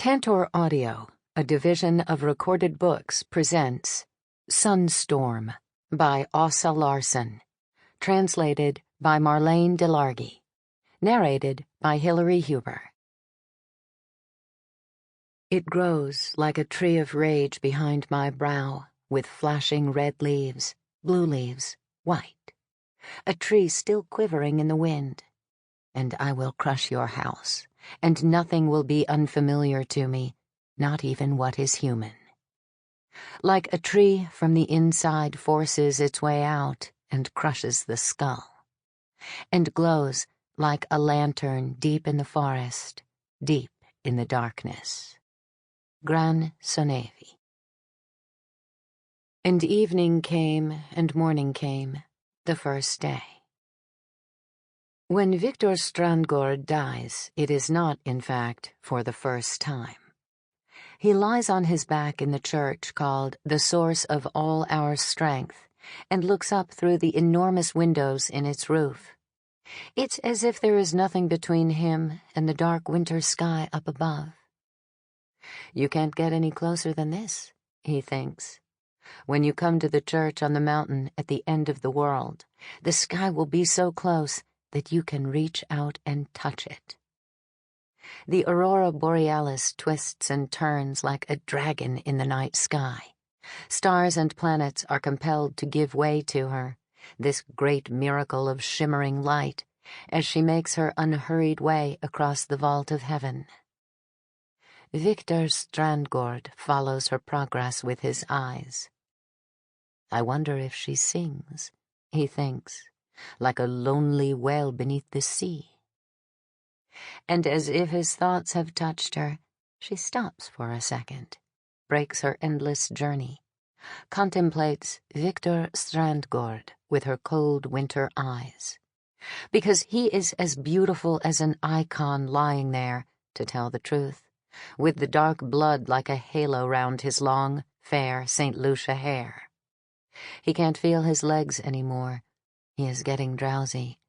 Tantor Audio, a division of recorded books, presents Sunstorm by Asa Larsson, translated by Marlene DeLargy, narrated by Hilary Huber. It grows like a tree of rage behind my brow, with flashing red leaves, blue leaves, white, a tree still quivering in the wind. And I will crush your house, and nothing will be unfamiliar to me, not even what is human. Like a tree from the inside forces its way out and crushes the skull, and glows like a lantern deep in the forest, deep in the darkness. Gran Sonevi. And evening came, and morning came, the first day. When Victor Strandgård dies, it is not, in fact, for the first time. He lies on his back in the church called the Source of All Our Strength and looks up through the enormous windows in its roof. It's as if there is nothing between him and the dark winter sky up above. You can't get any closer than this, he thinks. When you come to the church on the mountain at the end of the world, the sky will be so close that you can reach out and touch it. The aurora borealis twists and turns like a dragon in the night sky. Stars and planets are compelled to give way to her, this great miracle of shimmering light, as she makes her unhurried way across the vault of heaven. Victor Strandgård follows her progress with his eyes. I wonder if she sings, he thinks, like a lonely whale beneath the sea. And as if his thoughts have touched her, she stops for a second, breaks her endless journey, contemplates Victor Strandgård with her cold winter eyes. Because he is as beautiful as an icon lying there, to tell the truth, with the dark blood like a halo round his long, fair St. Lucia hair. He can't feel his legs anymore. He is getting drowsy.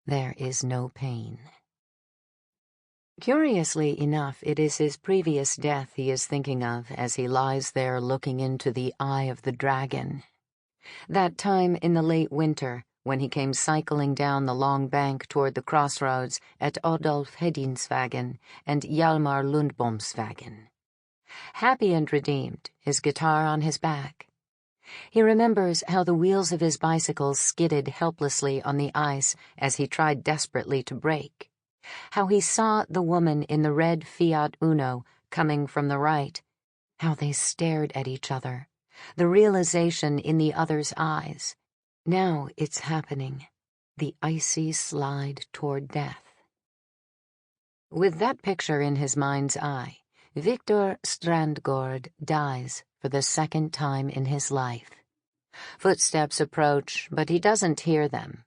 There is no pain. Curiously enough, it is his previous death he is thinking of as he lies there looking into the eye of the dragon. That time in the late winter, when he came cycling down the long bank toward the crossroads at Adolf Hedinsvägen and Hjalmar Lundbomsvägen. Happy and redeemed, his guitar on his back. He remembers how the wheels of his bicycle skidded helplessly on the ice as he tried desperately to brake. How he saw the woman in the red Fiat Uno coming from the right. How they stared at each other, the realization in the other's eyes. Now it's happening, the icy slide toward death. With that picture in his mind's eye, Victor Strandgård dies for the second time in his life. Footsteps approach, but he doesn't hear them.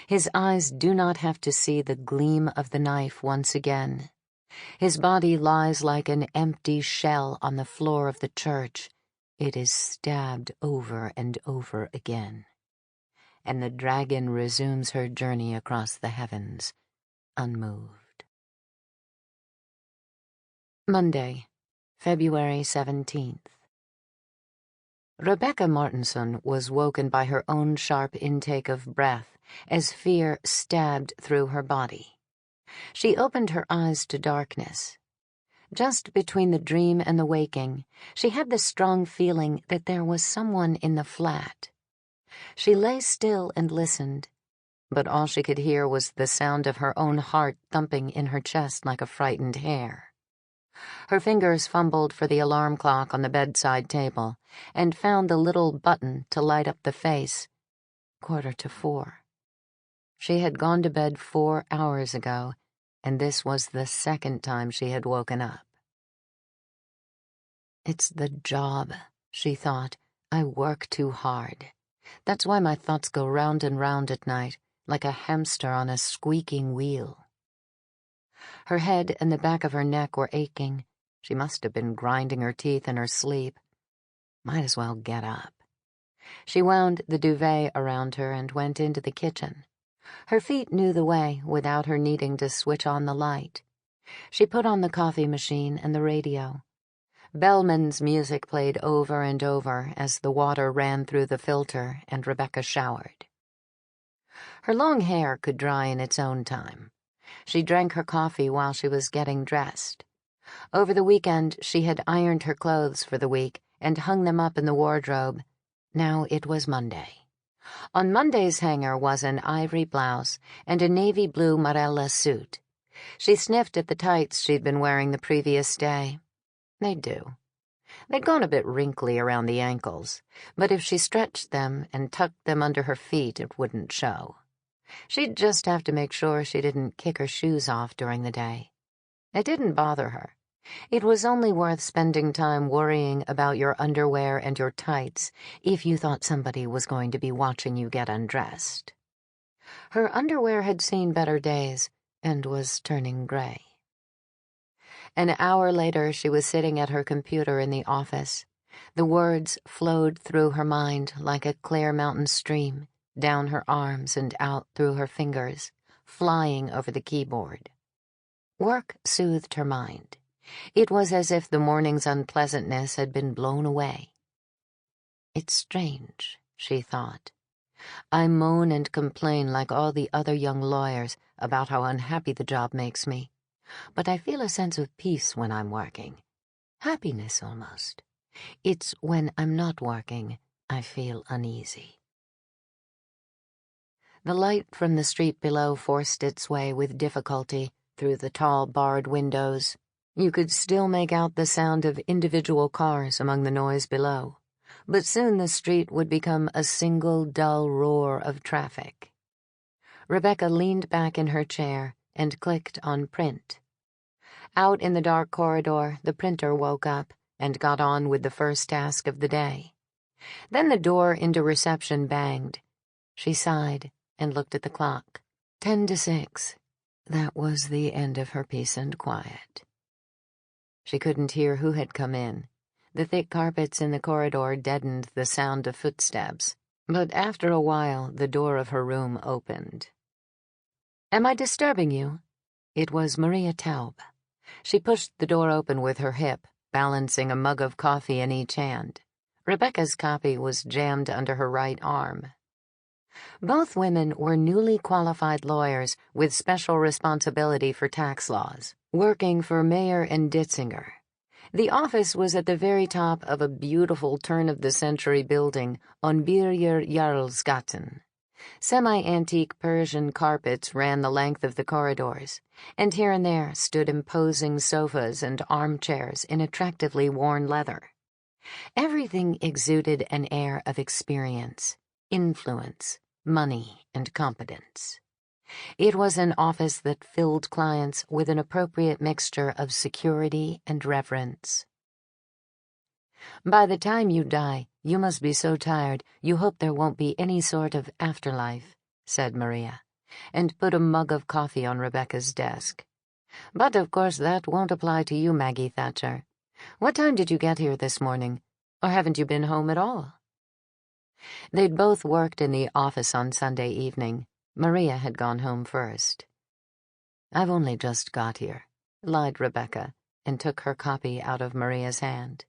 His eyes do not have to see the gleam of the knife once again. His body lies like an empty shell on the floor of the church. It is stabbed over and over again. And the dragon resumes her journey across the heavens, unmoved. Monday, February 17th. Rebecka Martinsson was woken by her own sharp intake of breath as fear stabbed through her body. She opened her eyes to darkness. Just between the dream and the waking, she had the strong feeling that there was someone in the flat. She lay still and listened, but all she could hear was the sound of her own heart thumping in her chest like a frightened hare. Her fingers fumbled for the alarm clock on the bedside table and found the little button to light up the face. 4:15. She had gone to bed 4 hours ago, and this was the second time she had woken up. It's the job, she thought. I work too hard. That's why my thoughts go round and round at night, like a hamster on a squeaking wheel. Her head and the back of her neck were aching. She must have been grinding her teeth in her sleep. Might as well get up. She wound the duvet around her and went into the kitchen. Her feet knew the way without her needing to switch on the light. She put on the coffee machine and the radio. Bellman's music played over and over as the water ran through the filter and Rebecca showered. Her long hair could dry in its own time. She drank her coffee while she was getting dressed. Over the weekend, she had ironed her clothes for the week and hung them up in the wardrobe. Now it was Monday. On Monday's hanger was an ivory blouse and a navy blue marella suit. She sniffed at the tights she'd been wearing the previous day. They'd do. They'd gone a bit wrinkly around the ankles, but if she stretched them and tucked them under her feet, it wouldn't show. She'd just have to make sure she didn't kick her shoes off during the day. It didn't bother her. It was only worth spending time worrying about your underwear and your tights if you thought somebody was going to be watching you get undressed. Her underwear had seen better days and was turning gray. An hour later, she was sitting at her computer in the office. The words flowed through her mind like a clear mountain stream, down her arms and out through her fingers, flying over the keyboard. Work soothed her mind. It was as if the morning's unpleasantness had been blown away. It's strange, she thought. I moan and complain like all the other young lawyers about how unhappy the job makes me, but I feel a sense of peace when I'm working. Happiness, almost. It's when I'm not working I feel uneasy. The light from the street below forced its way with difficulty through the tall barred windows. You could still make out the sound of individual cars among the noise below, but soon the street would become a single dull roar of traffic. Rebecca leaned back in her chair and clicked on print. Out in the dark corridor, the printer woke up and got on with the first task of the day. Then the door into reception banged. She sighed and looked at the clock. 10 to 6. That was the end of her peace and quiet. She couldn't hear who had come in. The thick carpets in the corridor deadened the sound of footsteps, but after a while the door of her room opened. "Am I disturbing you?" It was Maria Taub. She pushed the door open with her hip, balancing a mug of coffee in each hand. Rebecca's copy was jammed under her right arm. Both women were newly qualified lawyers with special responsibility for tax laws, working for Mayer and Ditzinger. The office was at the very top of a beautiful turn-of-the-century building on Birger Jarlsgatan. Semi-antique Persian carpets ran the length of the corridors, and here and there stood imposing sofas and armchairs in attractively worn leather. Everything exuded an air of experience, influence, money, and competence. It was an office that filled clients with an appropriate mixture of security and reverence. "By the time you die, you must be so tired you hope there won't be any sort of afterlife," said Maria, and put a mug of coffee on Rebecca's desk. "But of course that won't apply to you, Maggie Thatcher. What time did you get here this morning? Or haven't you been home at all?" They'd both worked in the office on Sunday evening. Maria had gone home first. "I've only just got here," lied Rebecca, and took her copy out of Maria's hand.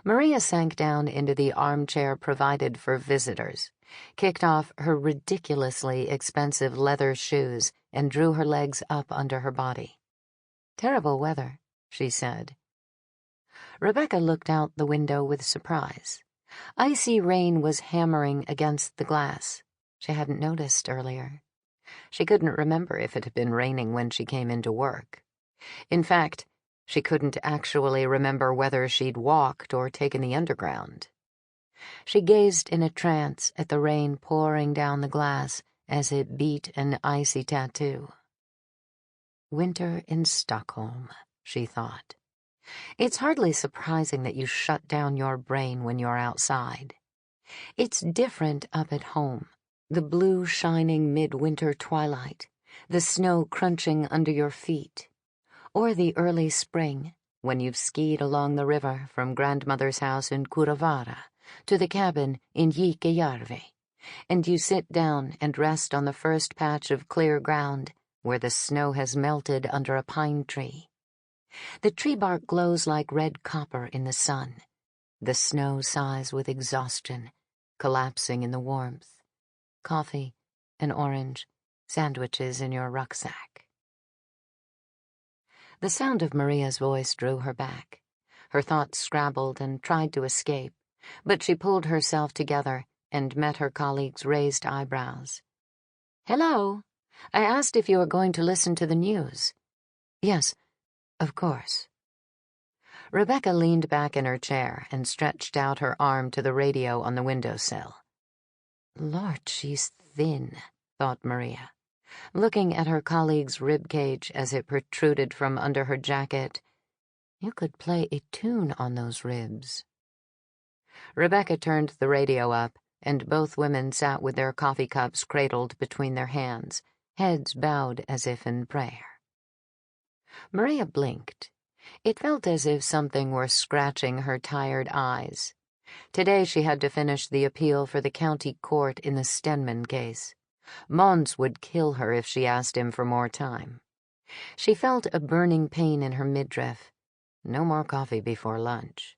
Maria sank down into the armchair provided for visitors, kicked off her ridiculously expensive leather shoes, and drew her legs up under her body. "Terrible weather," she said. Rebecca looked out the window with surprise. Icy rain was hammering against the glass. She hadn't noticed earlier. She couldn't remember if it had been raining when she came into work. In fact, she couldn't actually remember whether she'd walked or taken the underground. She gazed in a trance at the rain pouring down the glass as it beat an icy tattoo. Winter in Stockholm, she thought. It's hardly surprising that you shut down your brain when you're outside. It's different up at home. The blue shining midwinter twilight, the snow crunching under your feet, or the early spring when you've skied along the river from grandmother's house in Kuravara to the cabin in Jikajärvi, and you sit down and rest on the first patch of clear ground where the snow has melted under a pine tree. The tree bark glows like red copper in the sun. The snow sighs with exhaustion, collapsing in the warmth. Coffee, an orange, sandwiches in your rucksack. The sound of Maria's voice drew her back. Her thoughts scrabbled and tried to escape, but she pulled herself together and met her colleague's raised eyebrows. "Hello. I asked if you were going to listen to the news." "Yes, of course." Rebecca leaned back in her chair and stretched out her arm to the radio on the windowsill. Lord, she's thin, thought Maria, looking at her colleague's ribcage as it protruded from under her jacket. You could play a tune on those ribs. Rebecca turned the radio up, and both women sat with their coffee cups cradled between their hands, heads bowed as if in prayer. Maria blinked. It felt as if something were scratching her tired eyes. Today she had to finish the appeal for the county court in the Stenman case. Mons would kill her if she asked him for more time. She felt a burning pain in her midriff. No more coffee before lunch.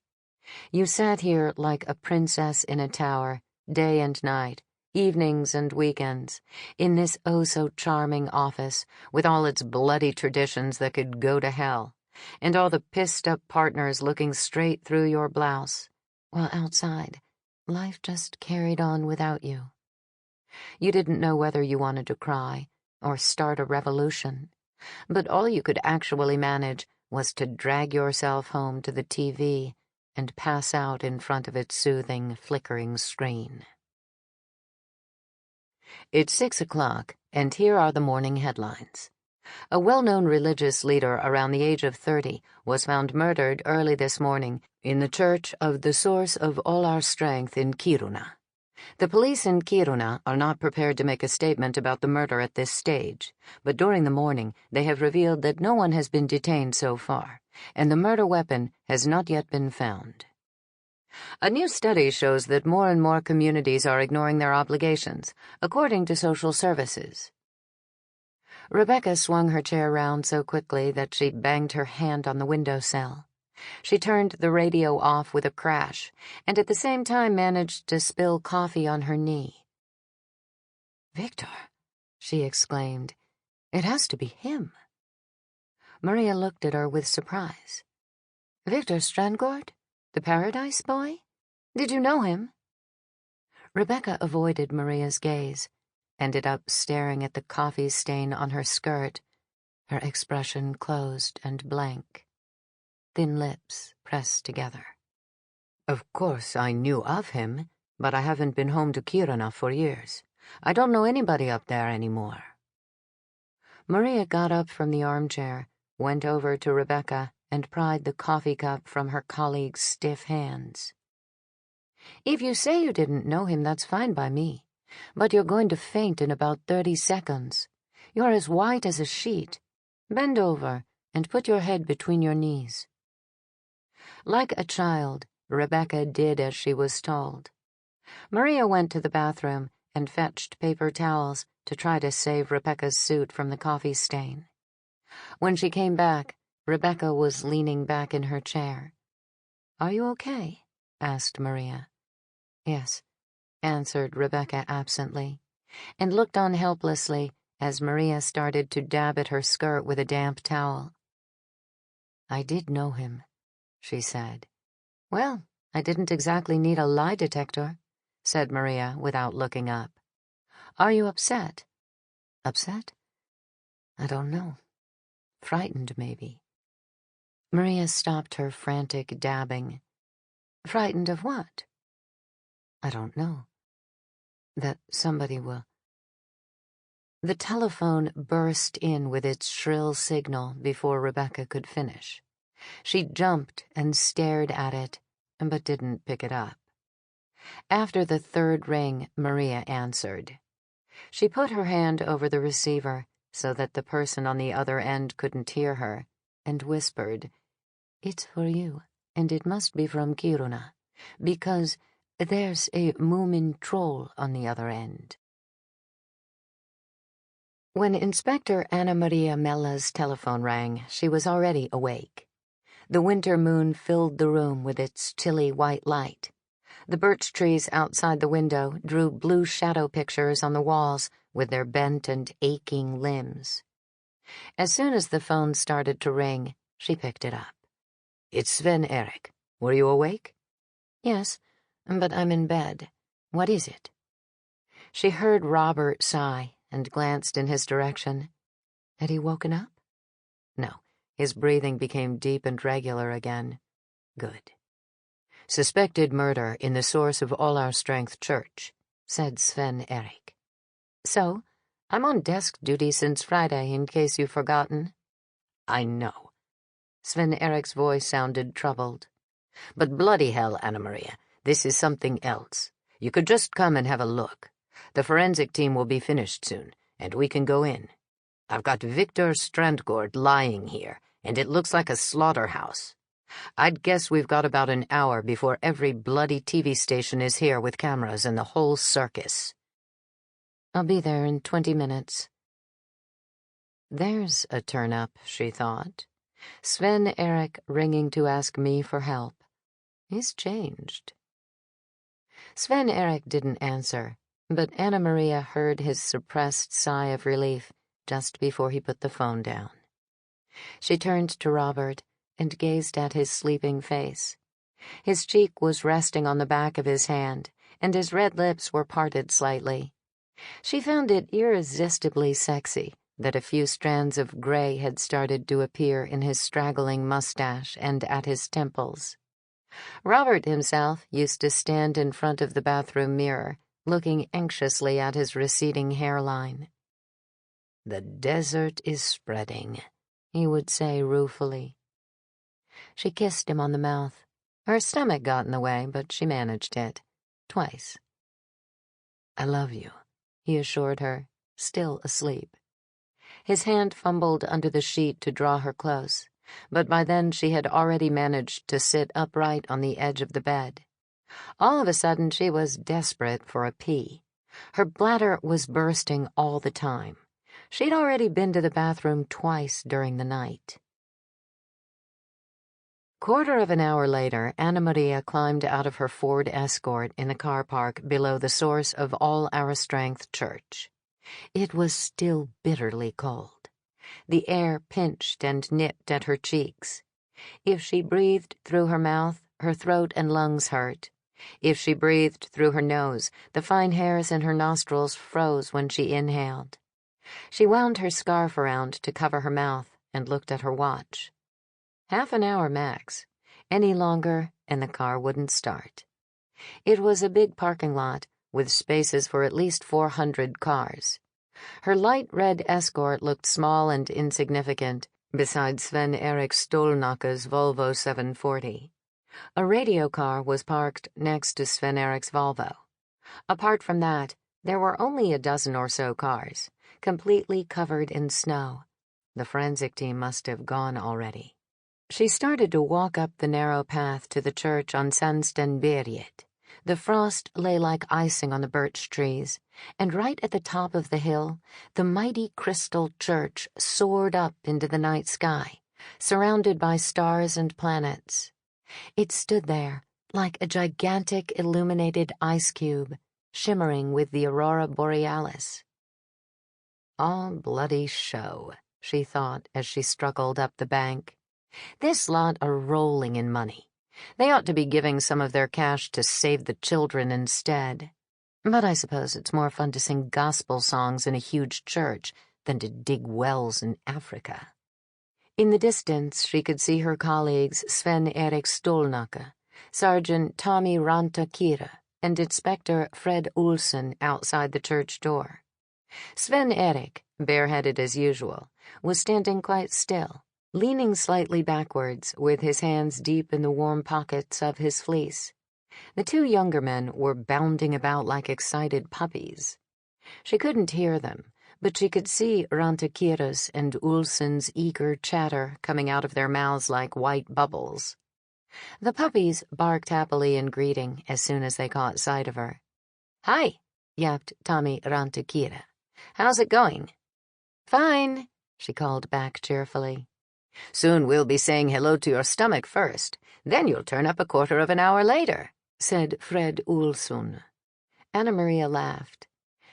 You sat here like a princess in a tower, day and night, evenings and weekends, in this oh-so-charming office, with all its bloody traditions that could go to hell, and all the pissed-up partners looking straight through your blouse, while outside, life just carried on without you. You didn't know whether you wanted to cry or start a revolution, but all you could actually manage was to drag yourself home to the TV and pass out in front of its soothing, flickering screen. It's 6 o'clock, and here are the morning headlines. A well-known religious leader around the age of 30 was found murdered early this morning in the church of the Source of All Our Strength in Kiruna. The police in Kiruna are not prepared to make a statement about the murder at this stage, but during the morning they have revealed that no one has been detained so far, and the murder weapon has not yet been found. A new study shows that more and more communities are ignoring their obligations, according to social services. Rebecca swung her chair round so quickly that she banged her hand on the windowsill. She turned the radio off with a crash, and at the same time managed to spill coffee on her knee. "Victor," she exclaimed. "It has to be him." Maria looked at her with surprise. "Victor Strandgård? The Paradise Boy? Did you know him?" Rebecca avoided Maria's gaze, ended up staring at the coffee stain on her skirt, her expression closed and blank. Thin lips pressed together. "Of course I knew of him, but I haven't been home to Kiruna for years. I don't know anybody up there anymore." Maria got up from the armchair, went over to Rebecca, and pried the coffee cup from her colleague's stiff hands. "If you say you didn't know him, that's fine by me, but you're going to faint in about 30 seconds. You're as white as a sheet. Bend over and put your head between your knees." Like a child, Rebecca did as she was told. Maria went to the bathroom and fetched paper towels to try to save Rebecca's suit from the coffee stain. When she came back, Rebecca was leaning back in her chair. "Are you okay?" asked Maria. "Yes," answered Rebecca absently, and looked on helplessly as Maria started to dab at her skirt with a damp towel. "I did know him," she said. "Well, I didn't exactly need a lie detector," said Maria without looking up. "Are you upset?" "Upset? I don't know. Frightened, maybe." Maria stopped her frantic dabbing. "Frightened of what?" "I don't know. That somebody will—" The telephone burst in with its shrill signal before Rebecca could finish. She jumped and stared at it, but didn't pick it up. After the third ring, Maria answered. She put her hand over the receiver so that the person on the other end couldn't hear her, and whispered, "It's for you, and it must be from Kiruna, because there's a Moomin troll on the other end." When Inspector Anna Maria Mella's telephone rang, she was already awake. The winter moon filled the room with its chilly white light. The birch trees outside the window drew blue shadow pictures on the walls with their bent and aching limbs. As soon as the phone started to ring, she picked it up. "It's Sven-Erik. Were you awake?" "Yes, but I'm in bed. What is it?" She heard Robert sigh and glanced in his direction. Had he woken up? No, his breathing became deep and regular again. Good. "Suspected murder in the Source of All Our Strength Church," said Sven-Erik. "So, I'm on desk duty since Friday, in case you've forgotten." "I know." Sven-Erik's voice sounded troubled. "But bloody hell, Anna Maria, this is something else. You could just come and have a look. The forensic team will be finished soon, and we can go in. I've got Victor Strandgård lying here, and it looks like a slaughterhouse. I'd guess we've got about an hour before every bloody TV station is here with cameras and the whole circus." "I'll be there in 20 minutes. There's a turn-up, she thought. Sven-Erik ringing to ask me for help. He's changed. Sven-Erik didn't answer, but Anna Maria heard his suppressed sigh of relief just before he put the phone down. She turned to Robert and gazed at his sleeping face. His cheek was resting on the back of his hand, and his red lips were parted slightly. She found it irresistibly sexy that a few strands of gray had started to appear in his straggling mustache and at his temples. Robert himself used to stand in front of the bathroom mirror, looking anxiously at his receding hairline. "The desert is spreading," he would say ruefully. She kissed him on the mouth. Her stomach got in the way, but she managed it. Twice. "I love you," he assured her, still asleep. His hand fumbled under the sheet to draw her close, but by then she had already managed to sit upright on the edge of the bed. All of a sudden she was desperate for a pee. Her bladder was bursting all the time. She'd already been to the bathroom twice during the night. Quarter of an hour later, Anna Maria climbed out of her Ford Escort in the car park below the Source of All Our Strength Church. It was still bitterly cold. The air pinched and nipped at her cheeks. If she breathed through her mouth, her throat and lungs hurt. If she breathed through her nose, the fine hairs in her nostrils froze when she inhaled. She wound her scarf around to cover her mouth and looked at her watch. Half an hour max. Any longer, and the car wouldn't start. It was a big parking lot, with spaces for at least 400 cars. Her light red Escort looked small and insignificant beside Sven-Erik Stolnacke's Volvo 740. A radio car was parked next to Sven-Erik's Volvo. Apart from that, there were only a dozen or so cars, completely covered in snow. The forensic team must have gone already. She started to walk up the narrow path to the church on Sandstenberget. The frost lay like icing on the birch trees, and right at the top of the hill, the mighty crystal church soared up into the night sky, surrounded by stars and planets. It stood there, like a gigantic illuminated ice cube, shimmering with the aurora borealis. All bloody show, she thought as she struggled up the bank. This lot are rolling in money. They ought to be giving some of their cash to save the children instead. But I suppose it's more fun to sing gospel songs in a huge church than to dig wells in Africa. In the distance, she could see her colleagues Sven-Erik Stolnacke, Sergeant Tommy Rantakira, and Inspector Fred Olsen outside the church door. Sven-Erik, bareheaded as usual, was standing quite still, leaning slightly backwards with his hands deep in the warm pockets of his fleece. The two younger men were bounding about like excited puppies. She couldn't hear them, but she could see Rantakira's and Ulsen's eager chatter coming out of their mouths like white bubbles. The puppies barked happily in greeting as soon as they caught sight of her. "Hi," yapped Tommy Rantakira. "How's it going?" "Fine," she called back cheerfully. "Soon we'll be saying hello to your stomach first. Then you'll turn up a quarter of an hour later," said Fred Olsson. Anna Maria laughed.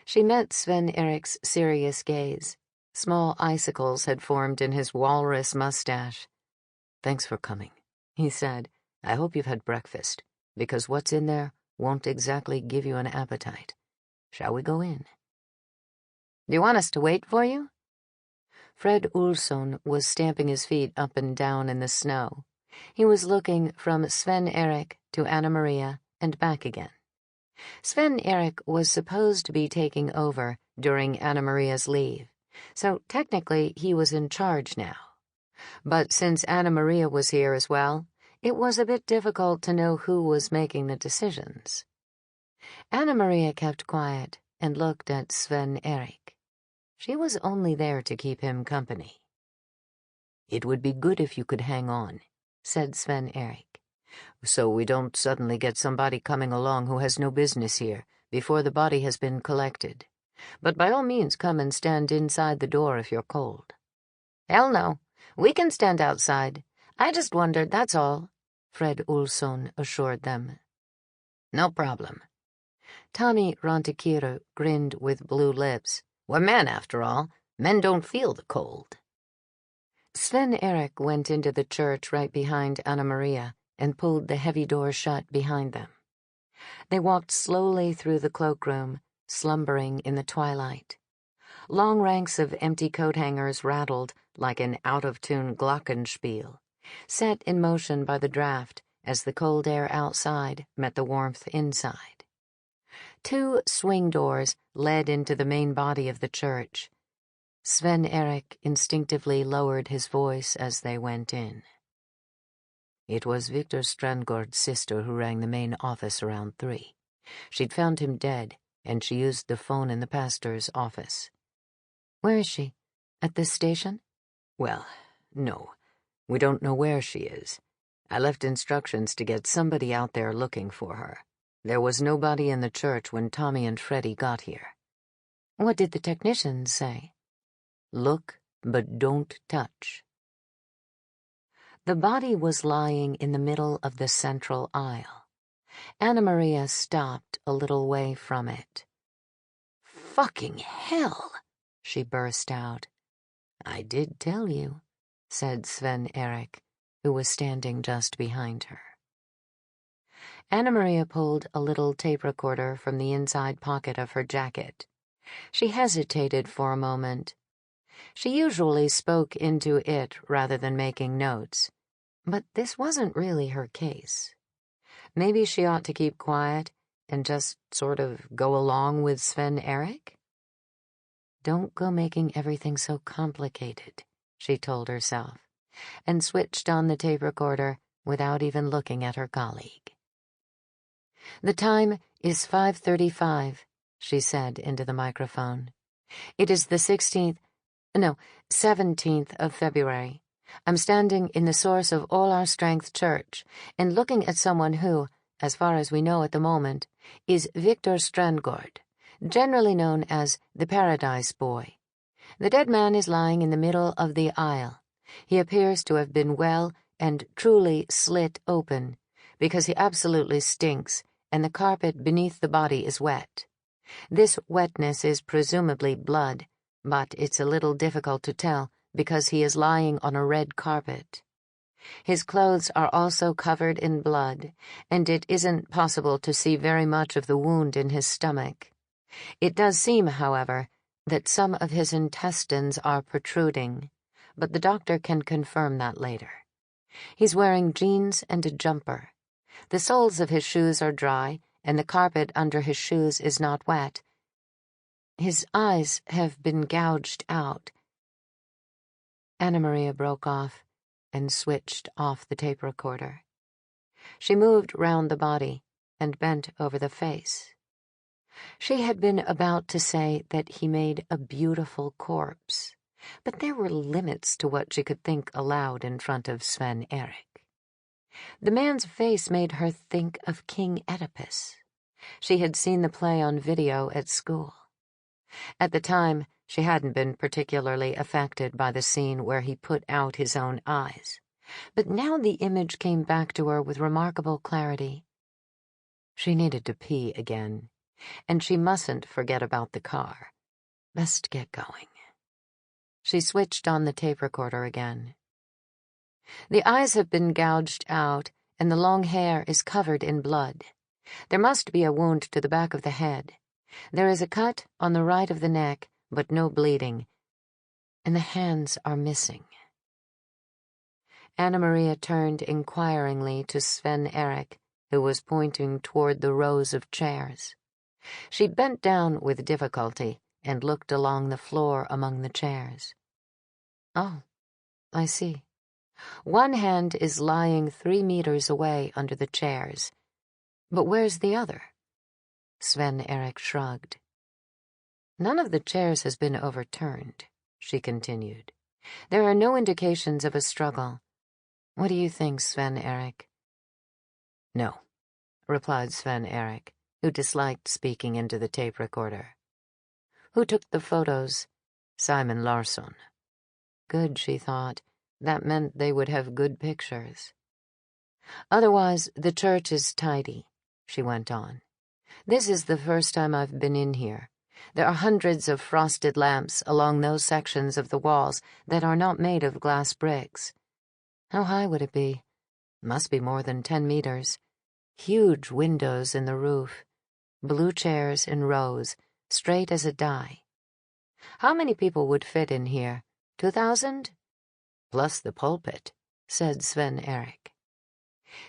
She met Sven-Erik's serious gaze. Small icicles had formed in his walrus mustache. "Thanks for coming," he said. "I hope you've had breakfast, because what's in there won't exactly give you an appetite. Shall we go in?" "Do you want us to wait for you?" Fred Olsson was stamping his feet up and down in the snow. He was looking from Sven-Erik to Anna Maria and back again. Sven-Erik was supposed to be taking over during Anna Maria's leave, so technically he was in charge now. But since Anna Maria was here as well, it was a bit difficult to know who was making the decisions. Anna Maria kept quiet and looked at Sven-Erik. She was only there to keep him company. "It would be good if you could hang on," said Sven-Erik, "so we don't suddenly get somebody coming along who has no business here before the body has been collected. But by all means come and stand inside the door if you're cold." "Hell no. We can stand outside. I just wondered, that's all," Fred Olsson assured them. "No problem." Tommy Rantakiro grinned with blue lips. "We're men, after all. Men don't feel the cold." Sven-Erik went into the church right behind Anna Maria and pulled the heavy door shut behind them. They walked slowly through the cloakroom, slumbering in the twilight. Long ranks of empty coat hangers rattled like an out-of-tune glockenspiel, set in motion by the draft as the cold air outside met the warmth inside. 2 swing doors led into the main body of the church. Sven-Erik instinctively lowered his voice as they went in. It was Victor Strandgård's sister who rang the main office around 3. She'd found him dead, and she used the phone in the pastor's office. "Where is she? At this station?" "Well, no. We don't know where she is. I left instructions to get somebody out there looking for her. There was nobody in the church when Tommy and Freddie got here." "What did the technicians say?" "Look, but don't touch." The body was lying in the middle of the central aisle. Anna Maria stopped a little way from it. "Fucking hell!" she burst out. "I did tell you," said Sven-Erik, who was standing just behind her. Anna Maria pulled a little tape recorder from the inside pocket of her jacket. She hesitated for a moment. She usually spoke into it rather than making notes, but this wasn't really her case. Maybe she ought to keep quiet and just sort of go along with Sven-Erik? "Don't go making everything so complicated," she told herself, and switched on the tape recorder without even looking at her colleague. "The time is 5:35, she said into the microphone. "It is the 17th of February. I'm standing in the source of All Our Strength Church and looking at someone who, as far as we know at the moment, is Victor Strandgård, generally known as the Paradise Boy. The dead man is lying in the middle of the aisle. He appears to have been well and truly slit open, because he absolutely stinks, and the carpet beneath the body is wet. This wetness is presumably blood, but it's a little difficult to tell because he is lying on a red carpet. His clothes are also covered in blood, and it isn't possible to see very much of the wound in his stomach. It does seem, however, that some of his intestines are protruding, but the doctor can confirm that later. He's wearing jeans and a jumper. The soles of his shoes are dry, and the carpet under his shoes is not wet. His eyes have been gouged out." Anna Maria broke off and switched off the tape recorder. She moved round the body and bent over the face. She had been about to say that he made a beautiful corpse, but there were limits to what she could think aloud in front of Sven-Erik. The man's face made her think of King Oedipus. She had seen the play on video at school. At the time, she hadn't been particularly affected by the scene where he put out his own eyes, but now the image came back to her with remarkable clarity. She needed to pee again, and she mustn't forget about the car. Best get going. She switched on the tape recorder again. The eyes have been gouged out, and the long hair is covered in blood. There must be a wound to the back of the head. There is a cut on the right of the neck, but no bleeding, and the hands are missing. Anna Maria turned inquiringly to Sven-Erik, who was pointing toward the rows of chairs. She bent down with difficulty and looked along the floor among the chairs. Oh, I see. One hand is lying 3 meters away under the chairs. But where's the other? Sven-Erik shrugged. None of the chairs has been overturned, she continued. There are no indications of a struggle. What do you think, Sven-Erik? No, replied Sven-Erik, who disliked speaking into the tape recorder. Who took the photos? Simon Larsson. Good, she thought. That meant they would have good pictures. Otherwise, the church is tidy, she went on. This is the first time I've been in here. There are hundreds of frosted lamps along those sections of the walls that are not made of glass bricks. How high would it be? Must be more than 10 meters. Huge windows in the roof. Blue chairs in rows, straight as a die. How many people would fit in here? 2,000? Plus the pulpit, said Sven-Erik.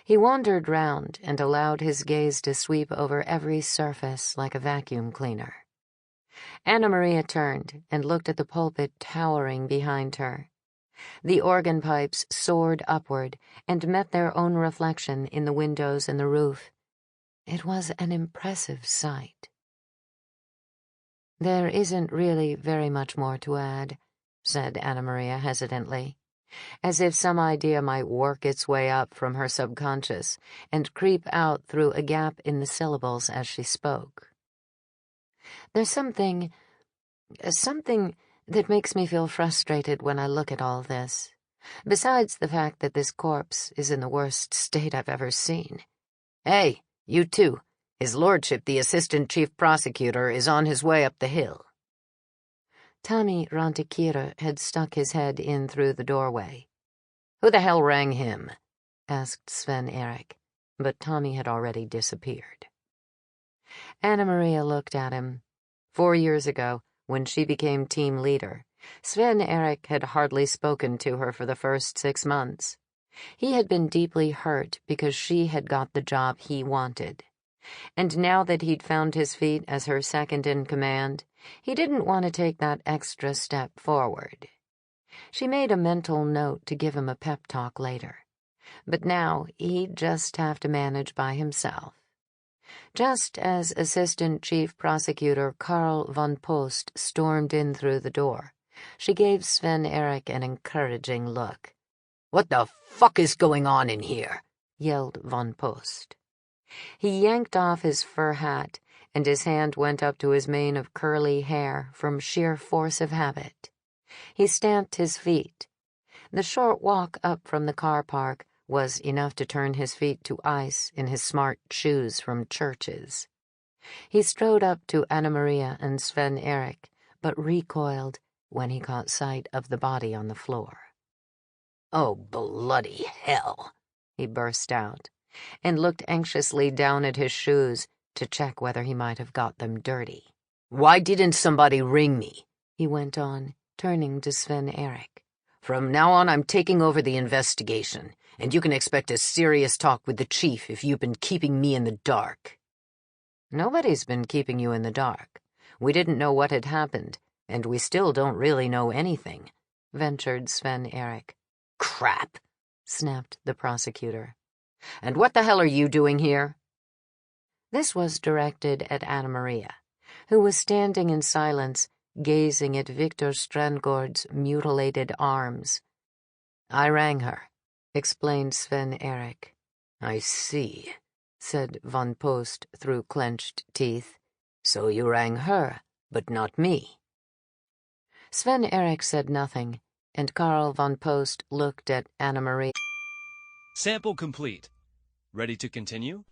He wandered round and allowed his gaze to sweep over every surface like a vacuum cleaner. Anna Maria turned and looked at the pulpit towering behind her. The organ pipes soared upward and met their own reflection in the windows and the roof. It was an impressive sight. There isn't really very much more to add, said Anna Maria hesitantly, as if some idea might work its way up from her subconscious and creep out through a gap in the syllables as she spoke. There's something that makes me feel frustrated when I look at all this, besides the fact that this corpse is in the worst state I've ever seen. Hey, you two. His lordship, the assistant chief prosecutor, is on his way up the hill. Tommy Rantikira had stuck his head in through the doorway. Who the hell rang him? Asked Sven-Erik, but Tommy had already disappeared. Anna Maria looked at him. 4 years ago, when she became team leader, Sven-Erik had hardly spoken to her for the first 6 months. He had been deeply hurt because she had got the job he wanted. And now that he'd found his feet as her second-in-command, he didn't want to take that extra step forward. She made a mental note to give him a pep talk later, but now he'd just have to manage by himself. Just as Assistant Chief Prosecutor Karl von Post stormed in through the door, she gave Sven-Erik an encouraging look. "What the fuck is going on in here?" yelled von Post. He yanked off his fur hat, and his hand went up to his mane of curly hair from sheer force of habit. He stamped his feet. The short walk up from the car park was enough to turn his feet to ice in his smart shoes from Church's. He strode up to Anna Maria and Sven-Erik, but recoiled when he caught sight of the body on the floor. "Oh, bloody hell!" he burst out, and looked anxiously down at his shoes to check whether he might have got them dirty. "Why didn't somebody ring me?" he went on, turning to Sven-Erik. "From now on, I'm taking over the investigation, and you can expect a serious talk with the chief if you've been keeping me in the dark." "Nobody's been keeping you in the dark. We didn't know what had happened, and we still don't really know anything," ventured Sven-Erik. "Crap!" snapped the prosecutor. "And what the hell are you doing here?" This was directed at Anna Maria, who was standing in silence, gazing at Victor Strandgård's mutilated arms. "I rang her," explained Sven-Erik. "I see," said von Post through clenched teeth. "So you rang her, but not me." Sven Erik said nothing, and Karl von Post looked at Anna-Marie. Sample complete. Ready to continue?